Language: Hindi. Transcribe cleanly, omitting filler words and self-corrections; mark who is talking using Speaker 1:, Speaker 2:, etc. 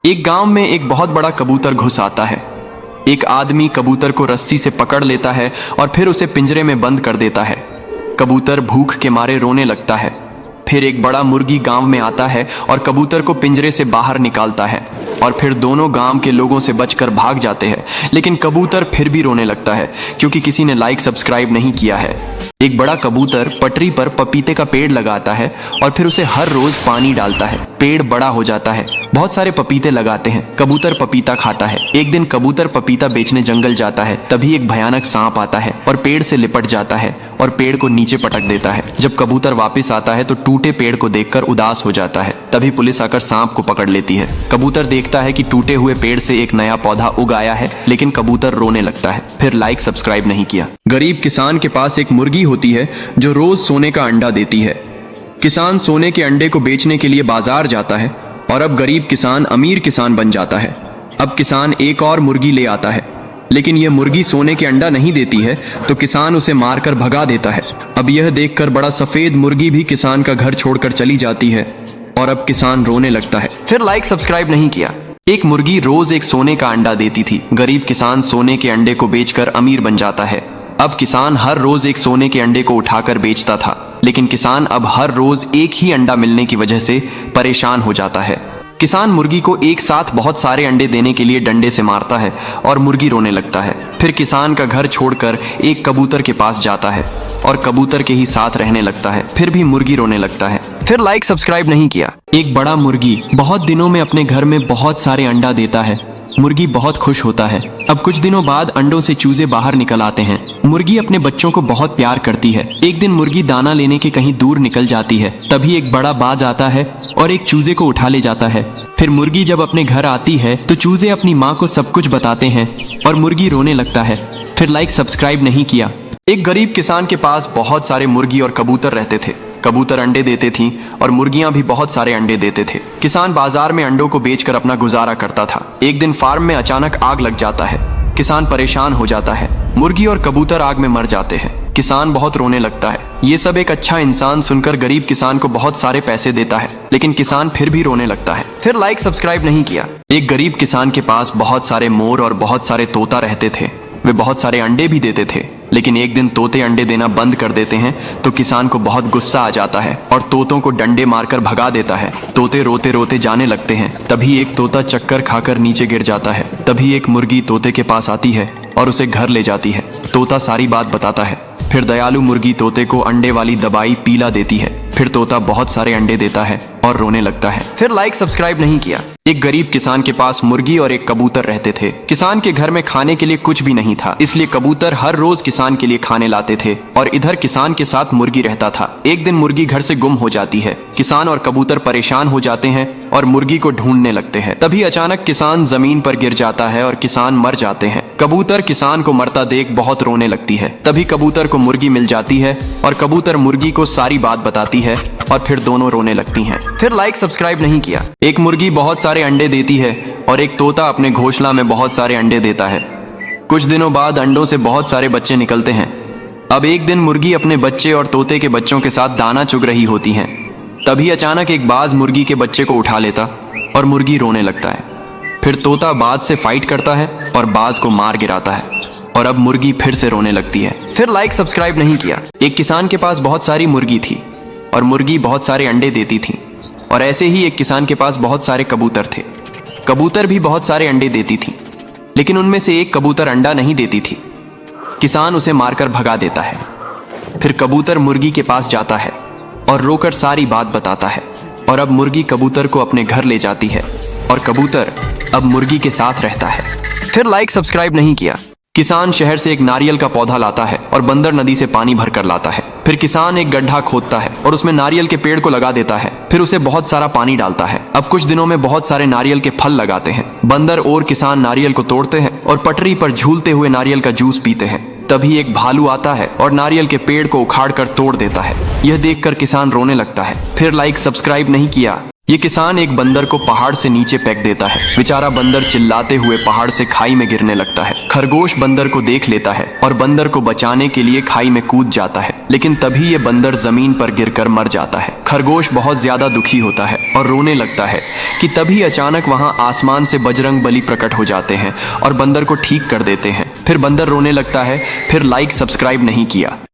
Speaker 1: एक गांव में एक बहुत बड़ा कबूतर घुस आता है। एक आदमी कबूतर को रस्सी से पकड़ लेता है और फिर उसे पिंजरे में बंद कर देता है। कबूतर भूख के मारे रोने लगता है। फिर एक बड़ा मुर्गी गांव में आता है और कबूतर को पिंजरे से बाहर निकालता है और फिर दोनों गांव के लोगों से बचकर भाग जाते हैं। लेकिन कबूतर फिर भी रोने लगता है क्योंकि किसी ने लाइक सब्सक्राइब नहीं किया है। एक बड़ा कबूतर पटरी पर पपीते का पेड़ लगाता है और फिर उसे हर रोज पानी डालता है। पेड़ बड़ा हो जाता है, बहुत सारे पपीते लगाते हैं। कबूतर पपीता खाता है। एक दिन कबूतर पपीता बेचने जंगल जाता है। तभी एक भयानक सांप आता है और पेड़ से लिपट जाता है और पेड़ को नीचे पटक देता है। जब कबूतर वापस आता है तो टूटे पेड़ को देखकर उदास हो जाता है। तभी पुलिस आकर सांप को पकड़ लेती है। कबूतर देखता है कि टूटे हुए पेड़ से एक नया पौधा उग आया है, लेकिन कबूतर रोने लगता है। फिर लाइक सब्सक्राइब नहीं किया। गरीब किसान के पास एक मुर्गी होती है जो रोज सोने का अंडा देती है। किसान सोने के अंडे को बेचने के लिए बाजार जाता है और अब गरीब किसान अमीर किसान बन जाता है। अब किसान एक और मुर्गी ले आता है, लेकिन यह मुर्गी सोने के अंडा नहीं देती है तो किसान उसे मारकर भगा देता है। अब यह देखकर बड़ा सफेद मुर्गी भी किसान का घर छोड़कर चली जाती है और अब किसान रोने लगता है। फिर लाइक सब्सक्राइब नहीं किया। एक मुर्गी रोज एक सोने का अंडा देती थी। गरीब किसान सोने के अंडे को बेचकर अमीर बन जाता है। अब किसान हर रोज एक सोने के अंडे को उठाकर बेचता था, लेकिन किसान अब हर रोज एक ही अंडा मिलने की वजह से परेशान हो जाता है। किसान मुर्गी को एक साथ बहुत सारे अंडे देने के लिए डंडे से मारता है और मुर्गी रोने लगता है। फिर किसान का घर छोड़कर एक कबूतर के पास जाता है और कबूतर के ही साथ रहने लगता है। फिर भी मुर्गी रोने लगता है। फिर लाइक सब्सक्राइब नहीं किया। एक बड़ा मुर्गी बहुत दिनों में अपने घर में बहुत सारे अंडा देता है। मुर्गी बहुत खुश होता है। अब कुछ दिनों बाद अंडों से चूजे बाहर निकल आते हैं। मुर्गी अपने बच्चों को बहुत प्यार करती है। एक दिन मुर्गी दाना लेने के कहीं दूर निकल जाती है। तभी एक बड़ा बाज आता है और एक चूजे को उठा ले जाता है। फिर मुर्गी जब अपने घर आती है तो चूजे अपनी माँ को सब कुछ बताते हैं और मुर्गी रोने लगता है। फिर लाइक सब्सक्राइब नहीं किया। एक गरीब किसान के पास बहुत सारे मुर्गी और कबूतर रहते थे। कबूतर अंडे देते थी और मुर्गियां भी बहुत सारे अंडे देते थे। किसान बाजार में अंडों को बेचकर अपना गुजारा करता था। एक दिन फार्म में अचानक आग लग जाता है। किसान परेशान हो जाता है। मुर्गी और कबूतर आग में मर जाते हैं। किसान बहुत रोने लगता है। ये सब एक अच्छा इंसान सुनकर गरीब किसान को बहुत सारे पैसे देता है, लेकिन किसान फिर भी रोने लगता है। फिर लाइक सब्सक्राइब नहीं किया। एक गरीब किसान के पास बहुत सारे मोर और बहुत सारे तोता रहते थे। वे बहुत सारे अंडे भी देते थे, लेकिन एक दिन तोते अंडे देना बंद कर देते हैं तो किसान को बहुत गुस्सा आ जाता है और तोतों को डंडे मारकर भगा देता है। तोते रोते रोते जाने लगते हैं। तभी एक तोता चक्कर खाकर नीचे गिर जाता है। तभी एक मुर्गी तोते के पास आती है और उसे घर ले जाती है। तोता सारी बात बताता है। फिर दयालु मुर्गी तोते को अंडे वाली दवाई पीला देती है। फिर तोता बहुत सारे अंडे देता है और रोने लगता है। फिर लाइक सब्सक्राइब नहीं किया। एक गरीब किसान के पास मुर्गी और एक कबूतर रहते थे। किसान के घर में खाने के लिए कुछ भी नहीं था, इसलिए कबूतर हर रोज किसान के लिए खाने लाते थे और इधर किसान के साथ मुर्गी रहता था। एक दिन मुर्गी घर से गुम हो जाती है। किसान और कबूतर परेशान हो जाते हैं और मुर्गी को ढूंढने लगते हैं। तभी अचानक किसान जमीन पर गिर जाता है और किसान मर जाते हैं। कबूतर किसान को मरता देख बहुत रोने लगती है। तभी कबूतर को मुर्गी मिल जाती है और कबूतर मुर्गी को सारी बात बताती है और फिर दोनों रोने लगती हैं। फिर लाइक सब्सक्राइब नहीं किया। एक मुर्गी बहुत सारे अंडे देती है और एक तोता अपने घोंसला में बहुत सारे अंडे देता है। कुछ दिनों बाद अंडों से बहुत सारे बच्चे निकलते हैं। अब एक दिन मुर्गी अपने बच्चे और तोते के बच्चों के साथ दाना चुग रही होती है। तभी अचानक एक बाज मुर्गी के बच्चे को उठा लेता और मुर्गी रोने लगता है। फिर तोता बाज से फाइट करता है और बाज को मार गिराता है और अब मुर्गी फिर से रोने लगती है। फिर लाइक सब्सक्राइब नहीं किया। एक किसान के पास बहुत सारी मुर्गी थी और मुर्गी बहुत सारे अंडे देती थी और ऐसे ही एक किसान के पास बहुत सारे कबूतर थे। कबूतर भी बहुत सारे अंडे देती थी, लेकिन उनमें से एक कबूतर अंडा नहीं देती थी। किसान उसे मारकर भगा देता है। फिर कबूतर मुर्गी के पास जाता है और रोकर सारी बात बताता है और अब मुर्गी कबूतर को अपने घर ले जाती है और कबूतर अब मुर्गी के साथ रहता है। फिर लाइक सब्सक्राइब नहीं किया। किसान शहर से एक नारियल का पौधा लाता है और बंदर नदी से पानी भरकर लाता है। फिर किसान एक गड्ढा खोदता है और उसमें नारियल के पेड़ को लगा देता है। फिर उसे बहुत सारा पानी डालता है। अब कुछ दिनों में बहुत सारे नारियल के फल लगाते हैं। बंदर और किसान नारियल को तोड़ते हैं और पटरी पर झूलते हुए नारियल का जूस पीते हैं। तभी एक भालू आता है और नारियल के पेड़ को उखाड़ कर तोड़ देता है। यह देखकर किसान रोने लगता है। फिर लाइक सब्सक्राइब नहीं किया। ये किसान एक बंदर को पहाड़ से नीचे फेंक देता है। बेचारा बंदर चिल्लाते हुए पहाड़ से खाई में गिरने लगता है। खरगोश बंदर को देख लेता है और बंदर को बचाने के लिए खाई में कूद जाता है, लेकिन तभी ये बंदर जमीन पर गिरकर मर जाता है। खरगोश बहुत ज्यादा दुखी होता है और रोने लगता है कि तभी अचानक वहां आसमान से बजरंगबली प्रकट हो जाते हैं और बंदर को ठीक कर देते हैं। फिर बंदर रोने लगता है, फिर लाइक सब्सक्राइब नहीं किया।